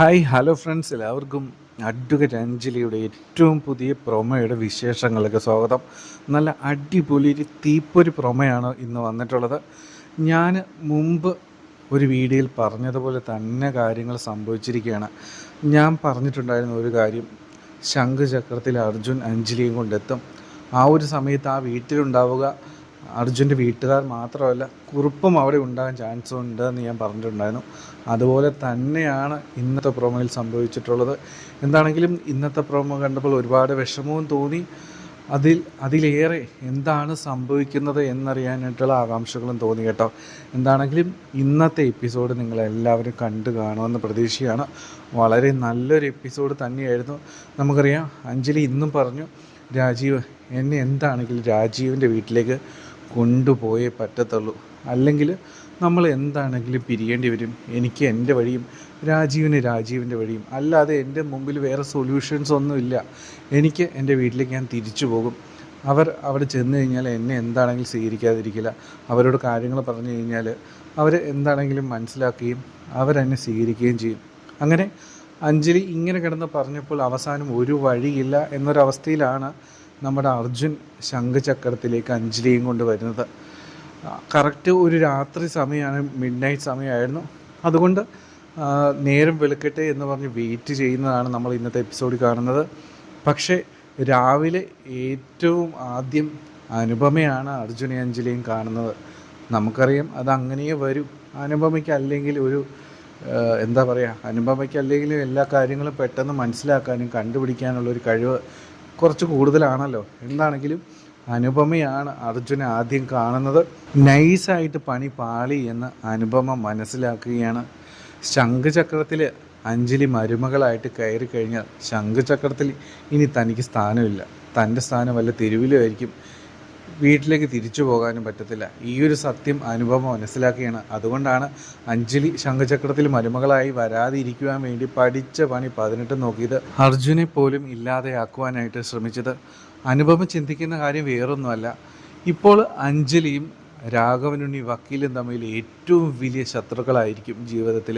Hi hello friends, എല്ലാവർക്കും advocate അഞ്ജലിയുടെ ഏറ്റവും പുതിയ പ്രൊമോയുടെ വിശേഷങ്ങൾക്ക് സ്വാഗതം. നല്ല അടിപൊളി ഒരു തീപ്പൊരി പ്രൊമോയാണ് ഇന്ന് വന്നിട്ടുള്ളത്. ഞാൻ മുമ്പ് ഒരു വീഡിയോയിൽ പറഞ്ഞതുപോലെ തന്നെ കാര്യങ്ങൾ സംഭവിച്ചിരിക്കുകയാണ്. ഞാൻ പറഞ്ഞിട്ടുണ്ടായിരുന്ന ഒരു കാര്യം, ശംഖുചക്രത്തിൽ അർജുൻ അഞ്ജലിയും കൊണ്ടെത്തും. ആ ഒരു സമയത്ത് ആ വീട്ടിലുണ്ടാവുക അർജുൻ്റെ വീട്ടുകാർ മാത്രമല്ല, കുറുപ്പും അവിടെ ഉണ്ടാകാൻ ചാൻസ് ഉണ്ട് എന്ന് ഞാൻ പറഞ്ഞിട്ടുണ്ടായിരുന്നു. അതുപോലെ തന്നെയാണ് ഇന്നത്തെ പ്രൊമോയിൽ സംഭവിച്ചിട്ടുള്ളത്. എന്താണെങ്കിലും ഇന്നത്തെ പ്രൊമോ കണ്ടപ്പോൾ ഒരുപാട് വിഷമവും തോന്നി. അതിലേറെ എന്താണ് സംഭവിക്കുന്നത് എന്നറിയാനായിട്ടുള്ള ആകാംക്ഷകളും തോന്നി കേട്ടോ. എന്താണെങ്കിലും ഇന്നത്തെ എപ്പിസോഡ് നിങ്ങളെല്ലാവരും കണ്ടു കാണുമെന്ന് പ്രതീക്ഷയാണ്. വളരെ നല്ലൊരു എപ്പിസോഡ് തന്നെയായിരുന്നു. നമുക്കറിയാം, അഞ്ജലി ഇന്നും പറഞ്ഞു, രാജീവ് എന്നെ എന്താണെങ്കിലും രാജീവിൻ്റെ വീട്ടിലേക്ക് കൊണ്ടുപോയേ പറ്റത്തുള്ളൂ, അല്ലെങ്കിൽ നമ്മൾ എന്താണെങ്കിലും പിരിയേണ്ടി വരും. എനിക്ക് എൻ്റെ വഴിയും രാജീവിൻ്റെ വഴിയും, അല്ലാതെ എൻ്റെ മുമ്പിൽ വേറെ സൊല്യൂഷൻസ് ഒന്നുമില്ല. എനിക്ക് എൻ്റെ വീട്ടിലേക്ക് ഞാൻ തിരിച്ചു പോകും. അവർ അവിടെ ചെന്ന് കഴിഞ്ഞാൽ എന്നെ എന്താണെങ്കിലും സ്വീകരിക്കാതിരിക്കില്ല. അവരോട് കാര്യങ്ങൾ പറഞ്ഞു കഴിഞ്ഞാൽ അവർ എന്താണെങ്കിലും മനസ്സിലാക്കുകയും അവരെന്നെ സ്വീകരിക്കുകയും ചെയ്യും. അങ്ങനെ അഞ്ജലി ഇങ്ങനെ കിടന്ന് പറഞ്ഞപ്പോൾ അവസാനം ഒരു വഴിയില്ല എന്നൊരവസ്ഥയിലാണ് നമ്മുടെ അർജുൻ ശംഖുചക്രത്തിലേക്ക് അഞ്ജലിയും കൊണ്ട് വരുന്നത്. കറക്റ്റ് ഒരു രാത്രി സമയമാണ്, മിഡ് നൈറ്റ് സമയമായിരുന്നു. അതുകൊണ്ട് നേരം വെളുക്കട്ടെ എന്ന് പറഞ്ഞ് വെയിറ്റ് ചെയ്യുന്നതാണ് നമ്മൾ ഇന്നത്തെ എപ്പിസോഡിൽ കാണുന്നത്. പക്ഷേ രാവിലെ ഏറ്റവും ആദ്യം അനുപമയാണ് അർജുനെയും അഞ്ജലിയും കാണുന്നത്. നമുക്കറിയാം അതങ്ങനെയേ വരൂ. അനുപമയ്ക്ക് അല്ലെങ്കിൽ എന്താ പറയുക, അനുപമയ്ക്ക് അല്ലെങ്കിലും എല്ലാ കാര്യങ്ങളും പെട്ടെന്ന് മനസ്സിലാക്കാനും കണ്ടുപിടിക്കാനുള്ളൊരു കഴിവ് കുറച്ച് കൂടുതലാണല്ലോ. എന്താണെങ്കിലും അനുപമയാണ് അർജുനെ ആദ്യം കാണുന്നത്. നൈസായിട്ട് പണി പാളി എന്ന് അനുപമ മനസ്സിലാക്കുകയാണ്. ശംഖുചക്രത്തിൽ അഞ്ജലി മരുമകളായിട്ട് കയറി കഴിഞ്ഞാൽ ശംഖുചക്രത്തിൽ ഇനി തനിക്ക് സ്ഥാനമില്ല. തൻ്റെ സ്ഥാനം വല്ല തെരുവിലുമായിരിക്കും. വീട്ടിലേക്ക് തിരിച്ചു പോകാനും പറ്റത്തില്ല. ഈ ഒരു സത്യം അനുപമ മനസ്സിലാക്കുകയാണ്. അതുകൊണ്ടാണ് അഞ്ജലി ശംഖുചക്രത്തിൽ മരുമകളായി വരാതിരിക്കുവാൻ വേണ്ടി പഠിച്ച പണി 18 നോക്കിയത്, അർജുനെ പോലും ഇല്ലാതെയാക്കുവാനായിട്ട് ശ്രമിച്ചത്. അനുപമ ചിന്തിക്കുന്ന കാര്യം വേറൊന്നുമല്ല, ഇപ്പോൾ അഞ്ജലിയും രാഘവനുണ്ണി വക്കീലും തമ്മിൽ ഏറ്റവും വലിയ ശത്രുക്കളായിരിക്കും ജീവിതത്തിൽ.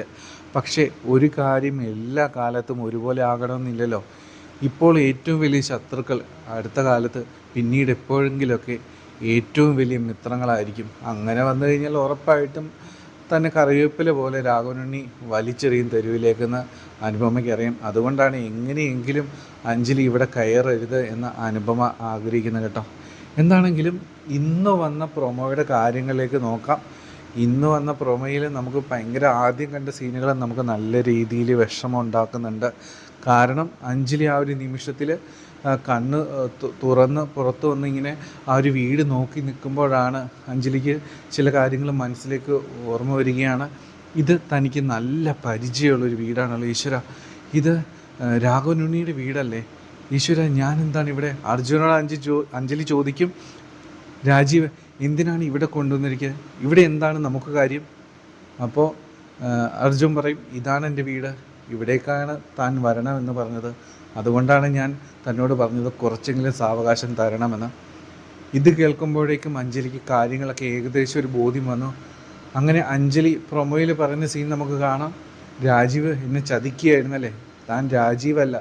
പക്ഷേ ഒരു കാര്യം എല്ലാ കാലത്തും ഒരുപോലെ ആകണമെന്നില്ലല്ലോ. ഇപ്പോൾ ഏറ്റവും വലിയ ശത്രുക്കൾ അടുത്ത കാലത്ത് പിന്നീട് എപ്പോഴെങ്കിലുമൊക്കെ ഏറ്റവും വലിയ മിത്രങ്ങളായിരിക്കും. അങ്ങനെ വന്നു കഴിഞ്ഞാൽ ഉറപ്പായിട്ടും തന്നെ കറിവേപ്പില പോലെ രാഘവനുണ്ണി വലിച്ചെറിയും തെരുവിലേക്കെന്ന് അനുപമയ്ക്ക് അറിയാം. അതുകൊണ്ടാണ് എങ്ങനെയെങ്കിലും അഞ്ജലി ഇവിടെ കയറരുത് എന്ന് അനുപമ ആഗ്രഹിക്കുന്നത് കേട്ടോ. എന്താണെങ്കിലും ഇന്ന് വന്ന പ്രൊമോയുടെ കാര്യങ്ങളിലേക്ക് നോക്കാം. ഇന്ന് വന്ന പ്രൊമോയിൽ നമുക്ക് ഭയങ്കര ആദ്യം കണ്ട സീനുകൾ നമുക്ക് നല്ല രീതിയിൽ വിഷമം ഉണ്ടാക്കുന്നുണ്ട്. കാരണം അഞ്ജലി ആ ഒരു നിമിഷത്തിൽ കണ്ണ് തുറന്ന് പുറത്ത് വന്ന് ഇങ്ങനെ ആ ഒരു വീട് നോക്കി നിൽക്കുമ്പോഴാണ് അഞ്ജലിക്ക് ചില കാര്യങ്ങൾ മനസ്സിലേക്ക് ഓർമ്മ വരികയാണ്. ഇത് തനിക്ക് നല്ല പരിചയമുള്ളൊരു വീടാണല്ലോ ഈശ്വര, ഇത് രാഘവനുണ്ണിയുടെ വീടല്ലേ ഈശ്വര, ഞാൻ എന്താണ് ഇവിടെ? അർജുനോട് അഞ്ജലി ചോദിക്കും, രാജീവ് എന്തിനാണ് ഇവിടെ കൊണ്ടുവന്നിരിക്കുക, ഇവിടെ എന്താണ് നമുക്ക് കാര്യം? അപ്പോൾ അർജുൻ പറയും, ഇതാണ് എൻ്റെ വീട്, ഇവിടേക്കാണ് താൻ വരണമെന്ന് പറഞ്ഞത്, അതുകൊണ്ടാണ് ഞാൻ തന്നോട് പറഞ്ഞത് കുറച്ചെങ്കിലും സാവകാശം തരണമെന്ന്. ഇത് കേൾക്കുമ്പോഴേക്കും അഞ്ജലിക്ക് കാര്യങ്ങളൊക്കെ ഏകദേശം ഒരു ബോധ്യം വന്നു. അങ്ങനെ അഞ്ജലി പ്രൊമോയിൽ പറയുന്ന സീൻ നമുക്ക് കാണാം. രാജീവ് എന്നെ ചതിക്കുകയായിരുന്നല്ലേ, താൻ രാജീവല്ല,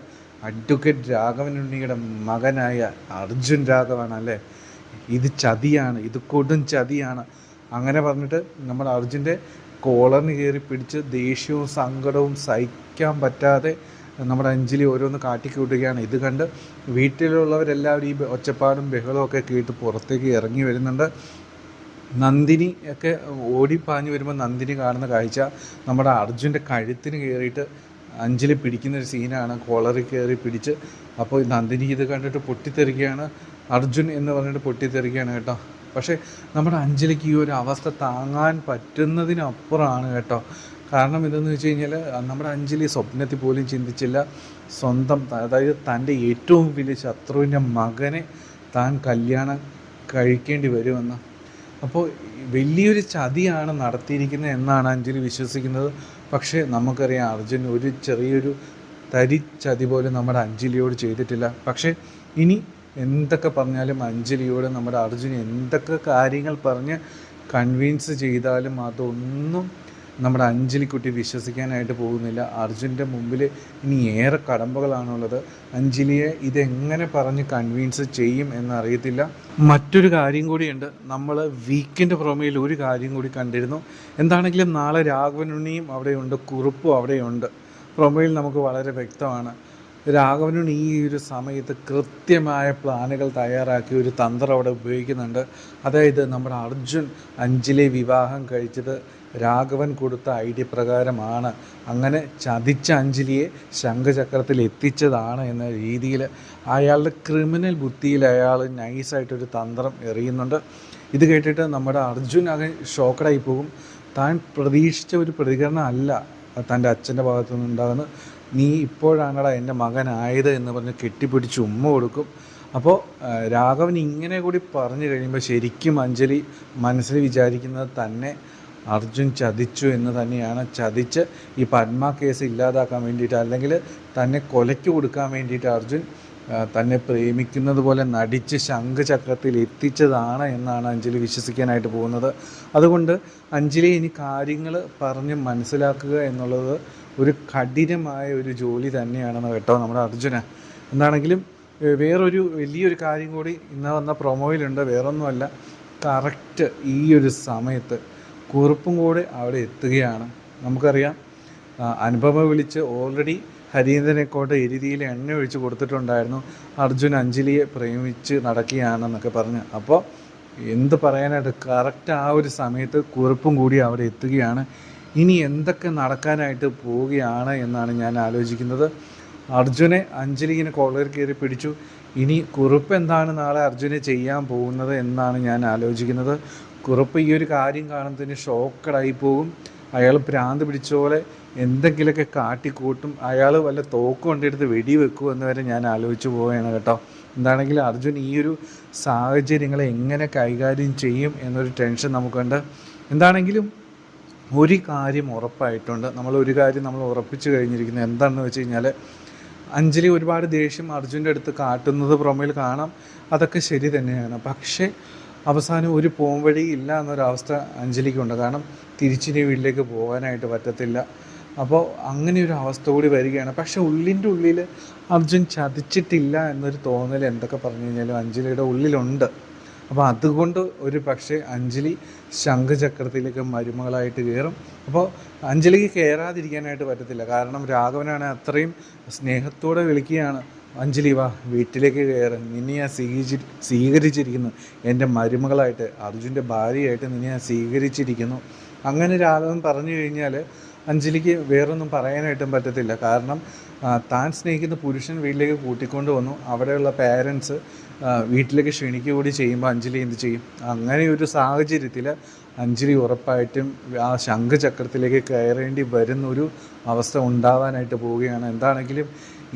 അഡ്വക്കേറ്റ് രാഘവനുണ്ണിയുടെ മകനായ അർജുൻ രാഘവാണല്ലേ, ഇത് ചതിയാണ്, ഇത് കൊടും ചതിയാണ്. അങ്ങനെ പറഞ്ഞിട്ട് നമ്മൾ അർജുൻ്റെ കോളറിന് കയറി പിടിച്ച് ദേഷ്യവും സങ്കടവും സഹിക്കാൻ പറ്റാതെ നമ്മുടെ അഞ്ജലി ഓരോന്ന് കാട്ടിക്കൂട്ടുകയാണ്. ഇത് കണ്ട് വീട്ടിലുള്ളവരെല്ലാവരും ഈ ഒച്ചപ്പാടും ബഹളവും ഒക്കെ കേട്ട് പുറത്തേക്ക് ഇറങ്ങി വരുന്നുണ്ട്. നന്ദിനി ഒക്കെ ഓടിപ്പാഞ്ഞ് വരുമ്പോൾ നന്ദിനി കാണുന്ന കാഴ്ച നമ്മുടെ അർജുൻ്റെ കഴുത്തിന് കയറിയിട്ട് അഞ്ജലി പിടിക്കുന്നൊരു സീനാണ്, കോളറിൽ കയറി പിടിച്ച്. അപ്പോൾ നന്ദിനി ഇത് കണ്ടിട്ട് പൊട്ടിത്തെറിക്കുകയാണ്, അർജുൻ എന്ന് പറഞ്ഞിട്ട് പൊട്ടിത്തെറിക്കുകയാണ് കേട്ടോ. പക്ഷേ നമ്മുടെ അഞ്ജലിക്ക് ഈ ഒരു അവസ്ഥ താങ്ങാൻ പറ്റുന്നതിനപ്പുറമാണ് കേട്ടോ. കാരണം ഇതെന്ന് വെച്ച് കഴിഞ്ഞാൽ നമ്മുടെ അഞ്ജലി സ്വപ്നത്തിൽ പോലും ചിന്തിച്ചില്ല സ്വന്തം, അതായത് തൻ്റെ ഏറ്റവും വലിയ ശത്രുവിൻ്റെ മകനെ താൻ കല്യാണം കഴിക്കേണ്ടി വരുമെന്ന്. അപ്പോൾ വലിയൊരു ചതിയാണ് നടത്തിയിരിക്കുന്നത് എന്നാണ് അഞ്ജലി വിശ്വസിക്കുന്നത്. പക്ഷേ നമുക്കറിയാം അർജുൻ ഒരു ചെറിയൊരു തരി ചതി പോലും നമ്മുടെ അഞ്ജലിയോട് ചെയ്തിട്ടില്ല. പക്ഷേ ഇനി എന്തൊക്കെ പറഞ്ഞാലും അഞ്ജലിയോട് നമ്മുടെ അർജുൻ എന്തൊക്കെ കാര്യങ്ങൾ പറഞ്ഞ് കൺവിൻസ് ചെയ്താലും അതൊന്നും നമ്മുടെ അഞ്ജലിക്കുട്ടി വിശ്വസിക്കാനായിട്ട് പോകുന്നില്ല. അർജുൻ്റെ മുമ്പിൽ ഇനി ഏറെ കടമ്പകളാണുള്ളത്. അഞ്ജലിയെ ഇതെങ്ങനെ പറഞ്ഞ് കൺവിൻസ് ചെയ്യും എന്നറിയത്തില്ല. മറ്റൊരു കാര്യം കൂടിയുണ്ട്. നമ്മൾ വീക്കെൻഡ് പ്രൊമോയിൽ ഒരു കാര്യം കൂടി കണ്ടിരുന്നു. എന്താണെങ്കിലും നാളെ രാഘവനുണ്ണിയും അവിടെയുണ്ട്, കുറുപ്പും അവിടെയുണ്ട്. പ്രൊമോയിൽ നമുക്ക് വളരെ വ്യക്തമാണ്. രാഘവനുണ്ണി ഈ ഒരു സമയത്ത് കൃത്യമായ പ്ലാനുകൾ തയ്യാറാക്കി ഒരു തന്ത്രം അവിടെ ഉപയോഗിക്കുന്നുണ്ട്. അതായത് നമ്മുടെ അർജുൻ അഞ്ജലിയെ വിവാഹം കഴിച്ചത് രാഘവൻ കൊടുത്ത ഐഡിയ പ്രകാരമാണ്. അങ്ങനെ ചതിച്ച അഞ്ജലിയെ ശംഖചക്രത്തിൽ എത്തിച്ചതാണ് എന്ന രീതിയിൽ അയാളുടെ ക്രിമിനൽ ബുദ്ധിയിൽ അയാൾ നൈസായിട്ടൊരു തന്ത്രം എറിയുന്നുണ്ട്. ഇത് കേട്ടിട്ട് നമ്മുടെ അർജുൻ ഷോക്കഡായി പോകും. താൻ പ്രതീക്ഷിച്ച ഒരു പ്രതികരണം അല്ല തൻ്റെ അച്ഛൻ്റെ ഭാഗത്തു നിന്നുണ്ടാകുന്നത്. നീ ഇപ്പോഴാണടാ എൻ്റെ മകനായത് എന്ന് പറഞ്ഞ് കെട്ടിപ്പിടിച്ച് ഉമ്മ കൊടുക്കും. അപ്പോൾ രാഘവൻ ഇങ്ങനെ കൂടി പറഞ്ഞു കഴിയുമ്പോൾ ശരിക്കും അഞ്ജലി മനസ്സിൽ വിചാരിക്കുന്നത് തന്നെ അർജുൻ ചതിച്ചു എന്ന് തന്നെയാണ്. ചതിച്ച് ഈ പത്മ കേസ് ഇല്ലാതാക്കാൻ വേണ്ടിയിട്ട്, അല്ലെങ്കിൽ തന്നെ കൊലയ്ക്ക് കൊടുക്കാൻ വേണ്ടിയിട്ട് അർജുൻ തന്നെ പ്രേമിക്കുന്നത് പോലെ നടിച്ച് ശംഖചക്രത്തിൽ എത്തിച്ചതാണ് എന്നാണ് അഞ്ജലി വിശ്വസിക്കാനായിട്ട് പോകുന്നത്. അതുകൊണ്ട് അഞ്ജലി ഇനി കാര്യങ്ങൾ പറഞ്ഞ് മനസ്സിലാക്കുക എന്നുള്ളത് ഒരു കഠിനമായ ഒരു ജോലി തന്നെയാണെന്ന് കേട്ടോ നമ്മുടെ അർജുന്. എന്താണെങ്കിലും വേറൊരു വലിയൊരു കാര്യം കൂടി ഇന്ന് വന്ന പ്രൊമോയിലുണ്ട്. വേറൊന്നുമല്ല, കറക്റ്റ് ഈ ഒരു സമയത്ത് കുറുപ്പും കൂടെ അവിടെ എത്തുകയാണ്. നമുക്കറിയാം അനുപമ വിളിച്ച് ഓൾറെഡി ഹരീന്ദ്രനെക്കൊണ്ട് എരുതിയിൽ എണ്ണ ഒഴിച്ച് കൊടുത്തിട്ടുണ്ടായിരുന്നു, അർജുൻ അഞ്ജലിയെ പ്രേമിച്ച് നടക്കുകയാണെന്നൊക്കെ പറഞ്ഞ്. അപ്പോൾ എന്ത് പറയാനായിട്ട്, കറക്റ്റ് ആ ഒരു സമയത്ത് കുറുപ്പും കൂടി അവിടെ എത്തുകയാണ്. ഇനി എന്തൊക്കെ നടക്കാനായിട്ട് പോവുകയാണ് എന്നാണ് ഞാൻ ആലോചിക്കുന്നത്. അർജുനെ അഞ്ജലി ഇങ്ങനെ കോളർ കയറി പിടിച്ചു. ഇനി കുറുപ്പ് എന്താണ് നാളെ അർജുനെ ചെയ്യാൻ പോകുന്നത് എന്നാണ് ഞാൻ ആലോചിക്കുന്നത്. കുറുപ്പ് ഈ ഒരു കാര്യം കാണുന്നതിന് ഷോക്കഡായി പോകും. അയാൾ ഭ്രാന്ത് പിടിച്ച പോലെ എന്തെങ്കിലുമൊക്കെ കാട്ടിക്കൂട്ടും. അയാൾ വല്ല തോക്ക് കൊണ്ടെടുത്ത് വെടിവെക്കും എന്ന് വരെ ഞാൻ ആലോചിച്ച് പോവുകയാണ് കേട്ടോ. എന്താണെങ്കിലും അർജുൻ ഈ ഒരു സാഹചര്യങ്ങളെ എങ്ങനെ കൈകാര്യം ചെയ്യും എന്നൊരു ടെൻഷൻ നമുക്കുണ്ട്. എന്താണെങ്കിലും ഒരു കാര്യം ഉറപ്പായിട്ടുണ്ട്. ഒരു കാര്യം നമ്മൾ ഉറപ്പിച്ച് കഴിഞ്ഞിരിക്കുന്നത് എന്താണെന്ന് വെച്ച് കഴിഞ്ഞാൽ, അഞ്ജലി ഒരുപാട് ദേഷ്യം അർജുൻ്റെ അടുത്ത് കാട്ടുന്നത് പ്രൊമോയിൽ കാണാം. അതൊക്കെ ശരി തന്നെയാണ്. പക്ഷേ അവസാനം ഒരു പോംവഴി ഇല്ല എന്നൊരവസ്ഥ അഞ്ജലിക്കുണ്ട്. കാരണം തിരിച്ചിനി വീട്ടിലേക്ക് പോകാനായിട്ട് പറ്റത്തില്ല. അപ്പോൾ അങ്ങനെ ഒരു അവസ്ഥ കൂടി വരികയാണ്. പക്ഷേ ഉള്ളിൻ്റെ ഉള്ളിൽ അർജുൻ ചതിച്ചിട്ടില്ല എന്നൊരു തോന്നൽ എന്തൊക്കെ പറഞ്ഞു കഴിഞ്ഞാലും അഞ്ജലിയുടെ ഉള്ളിലുണ്ട്. അപ്പോൾ അതുകൊണ്ട് ഒരു പക്ഷേ അഞ്ജലി ശംഖചക്രത്തിലേക്ക് മരുമകളായിട്ട് കയറും. അപ്പോൾ അഞ്ജലിക്ക് കയറാതിരിക്കാനായിട്ട് പറ്റത്തില്ല. കാരണം രാഘവനാണ് അത്രയും സ്നേഹത്തോടെ വിളിക്കുകയാണ്, അഞ്ജലി വാ വീട്ടിലേക്ക് കയറി, നിന്നെ ഞാൻ സ്വീകരിച്ചിരിക്കുന്നു, എൻ്റെ മരുമകളായിട്ട്, അർജുൻ്റെ ഭാര്യയായിട്ട് നിന്നെ ഞാൻ സ്വീകരിച്ചിരിക്കുന്നു. അങ്ങനെ രാഘവൻ പറഞ്ഞു കഴിഞ്ഞാൽ അഞ്ജലിക്ക് വേറൊന്നും പറയാനായിട്ടും പറ്റത്തില്ല. കാരണം താൻ സ്നേഹിക്കുന്ന പുരുഷൻ വീട്ടിലേക്ക് കൂട്ടിക്കൊണ്ട് വന്നു, അവിടെയുള്ള പേരൻസ് വീട്ടിലേക്ക് ക്ഷണിക്കുക കൂടി ചെയ്യുമ്പോൾ അഞ്ജലി എന്ത് ചെയ്യും? അങ്ങനെ ഒരു സാഹചര്യത്തിൽ അഞ്ജലി ഉറപ്പായിട്ടും ആ ശംഖചക്രത്തിലേക്ക് കയറേണ്ടി വരുന്നൊരു അവസ്ഥ ഉണ്ടാവാനായിട്ട് പോവുകയാണ്. എന്താണെങ്കിലും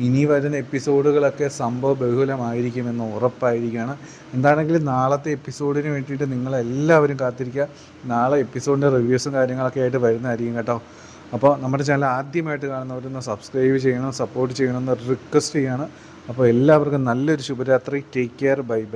ഇനി വരുന്ന എപ്പിസോഡുകളൊക്കെ സംഭവ ബഹുലമായിരിക്കുമെന്ന് ഉറപ്പായിരിക്കുകയാണ്. എന്താണെങ്കിലും നാളത്തെ എപ്പിസോഡിന് വേണ്ടിയിട്ട് നിങ്ങളെല്ലാവരും കാത്തിരിക്കുക. നാളെ എപ്പിസോഡിൻ്റെ റിവ്യൂസും കാര്യങ്ങളൊക്കെ ആയിട്ട് വരുന്നതായിരിക്കും കേട്ടോ. അപ്പോൾ നമ്മുടെ ചാനൽ ആദ്യമായിട്ട് കാണുന്നവരൊന്ന് സബ്സ്ക്രൈബ് ചെയ്യണം, സപ്പോർട്ട് ചെയ്യണമെന്ന് റിക്വസ്റ്റ് ചെയ്യാണ്. അപ്പോൾ എല്ലാവർക്കും നല്ലൊരു ശുഭരാത്രി. Take care. Bye bye.